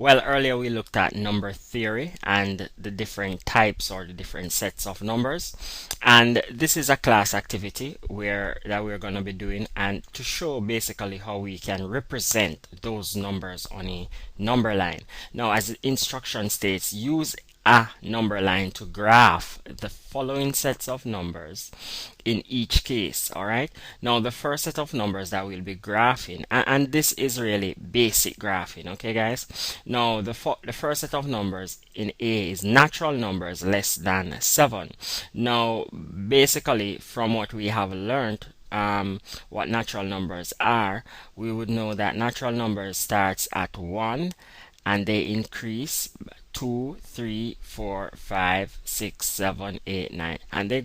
Well, earlier we looked at number theory and the different types or the different sets of numbers. And this is a class activity where that we're going to be doing and to show basically how we can represent those numbers on a number line. Now, as the instruction states, use a number line to graph the following sets of numbers in each case. All right, now the first set of numbers that we'll be graphing, and this is really basic graphing, okay guys. Now the first set of numbers in A is natural numbers less than 7. Now basically from what we have learned, what natural numbers are, we would know that natural numbers starts at 1 and they increase 2, 3, 4, 5, 6, 7, 8, 9, and they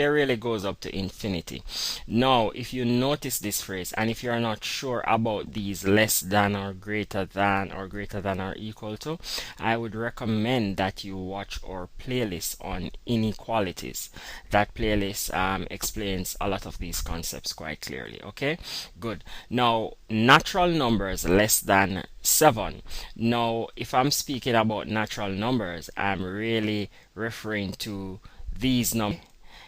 really goes up to infinity. Now if you notice this phrase, and if you're not sure about these less than or greater than or equal to, I would recommend that you watch our playlist on inequalities. That playlist explains a lot of these concepts quite clearly. Okay, good. Now natural numbers less than 7. Now if I'm speaking about natural numbers, I'm really referring to these numbers.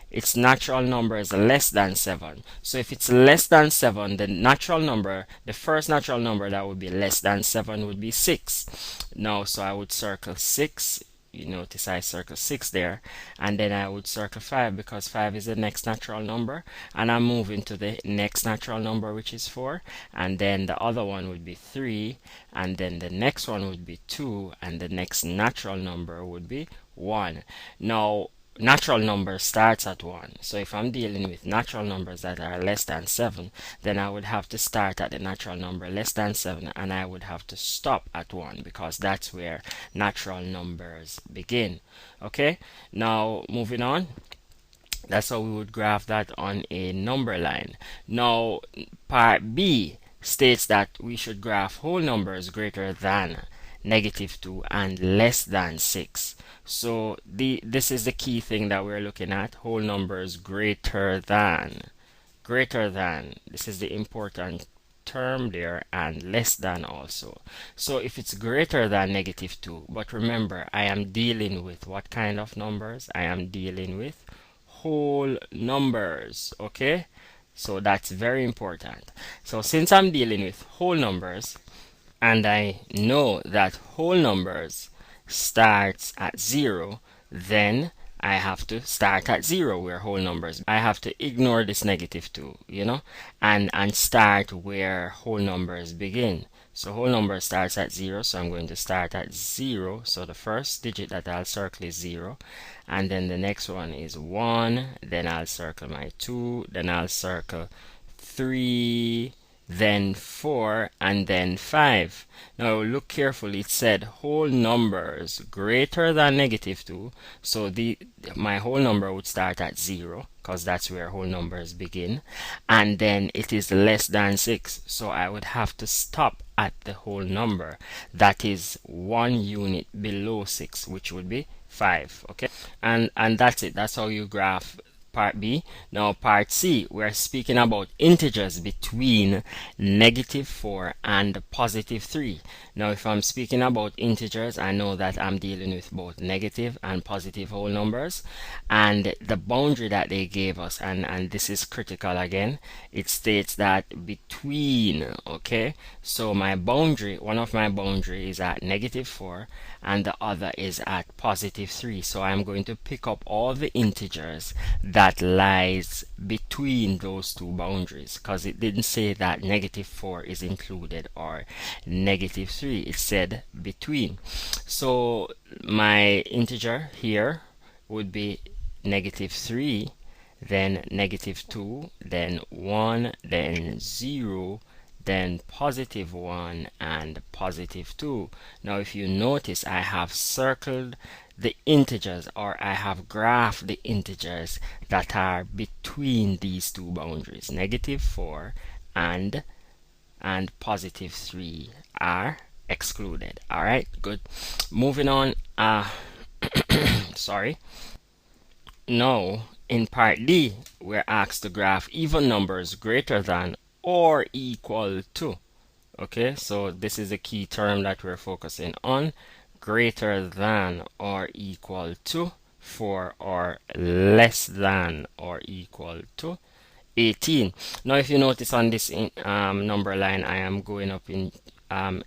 It's natural numbers less than 7. So if it's less than 7, the first natural number that would be less than 7 would be 6. Now, so I would circle 6. You notice I circle 6 there, and then I would circle 5 because 5 is the next natural number, and I'm moving to the next natural number, which is 4, and then the other one would be 3, and then the next one would be 2, and the next natural number would be 1. Now natural number starts at 1. So if I'm dealing with natural numbers that are less than 7, then I would have to start at the natural number less than 7 and I would have to stop at 1 because that's where natural numbers begin. Okay, now moving on. That's how we would graph that on a number line. Now part B states that we should graph whole numbers greater than -2 and less than 6. So this is the key thing that we're looking at. Whole numbers greater than. This is the important term there, and less than also. So if it's greater than -2, but remember I am dealing with what kind of numbers? I am dealing with whole numbers. Okay, so that's very important. So since I'm dealing with whole numbers, and I know that whole numbers starts at 0, then I have to start at 0 where whole numbers. I have to ignore this -2, and start where whole numbers begin. So whole number starts at 0, so I'm going to start at 0. So the first digit that I'll circle is 0, and then the next one is 1, then I'll circle my 2, then I'll circle 3, then 4, and then 5. Now look carefully, it said whole numbers greater than -2, so my whole number would start at 0 because that's where whole numbers begin, and then it is less than 6, so I would have to stop at the whole number that is 1 unit below 6, which would be 5. Okay, and that's it. That's how you graph part B. Now part C, we're speaking about integers between -4 and +3. Now if I'm speaking about integers, I know that I'm dealing with both negative and positive whole numbers, and the boundary that they gave us, and this is critical again, it states that between. Okay, so my boundary, one of my boundary is at -4 and the other is at +3. So I'm going to pick up all the integers that lies between those two boundaries, because it didn't say that -4 is included or -3. It said between. So my integer here would be -3, then -2, then 1, then 0, then +1 and +2. Now if you notice, I have circled the integers, or I have graphed the integers that are between these two boundaries. -4 and +3 are excluded. All right, good. Moving on. Sorry. Now in part D, we're asked to graph even numbers greater than or equal to. Okay, so this is the key term that we're focusing on. Greater than or equal to 4 or less than or equal to 18. Now, if you notice on this number line, I am going up in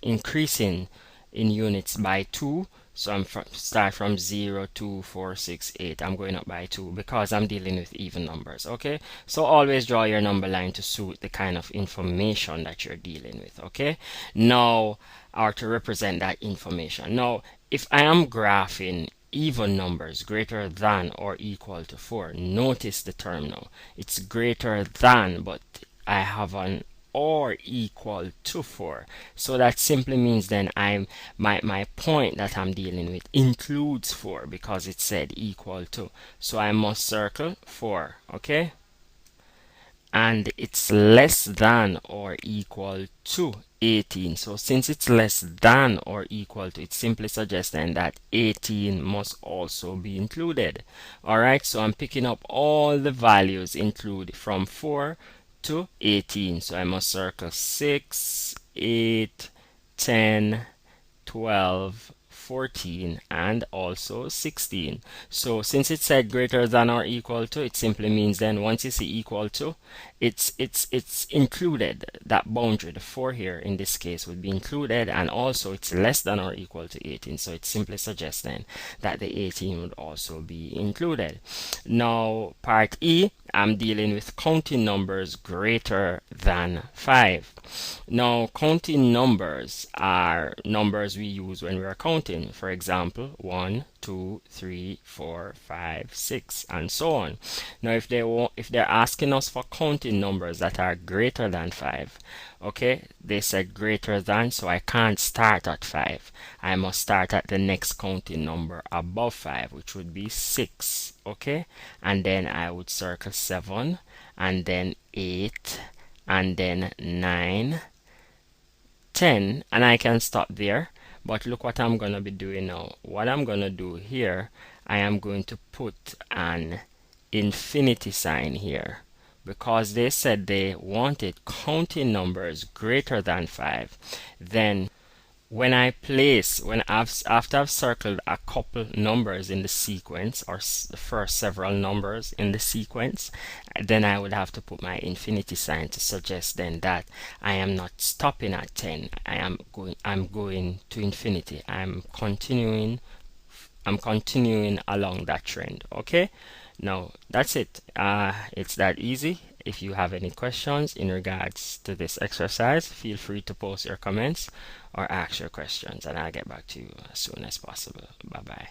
increasing in units by 2. So I'm start from 0, 2, 4, 6, 8. I'm going up by 2 because I'm dealing with even numbers. Okay, so always draw your number line to suit the kind of information that you're dealing with. Okay, now, or to represent that information. Now, if I am graphing even numbers greater than or equal to 4, notice the term now. It's greater than, but I have an or equal to 4. So that simply means then my point that I'm dealing with includes 4 because it said equal to. So I must circle 4, okay? And it's less than or equal to 18. So since it's less than or equal to, it simply suggests then that 18 must also be included. Alright, so I'm picking up all the values included from 4 to 18. So I must circle 6, 8, 10, 12, 14, and also 16. So since it said greater than or equal to, it simply means then once you see equal to, it's included. That boundary, the 4 here in this case, would be included, and also it's less than or equal to 18. So it simply suggests then that the 18 would also be included. Now, part E, I'm dealing with counting numbers greater than 5. Now, counting numbers are numbers we use when we are counting. For example, 1, 2, 3, 4, 5, 6, and so on. Now, if they're asking us for counting numbers that are greater than 5, okay, they said greater than, so I can't start at 5. I must start at the next counting number above 5, which would be 6, okay, and then I would circle 7, and then 8, and then 9, 10, and I can stop there. But look what I'm going to be doing now. What I'm going to do here, I am going to put an infinity sign here because they said they wanted counting numbers greater than 5. Then when after I've circled a couple numbers in the sequence, or the first several numbers in the sequence, then I would have to put my infinity sign to suggest then that I am not stopping at 10. I'm going to infinity. I'm continuing along that trend. Okay, now that's it. It's that easy. If you have any questions in regards to this exercise, feel free to post your comments or ask your questions, and I'll get back to you as soon as possible. Bye bye.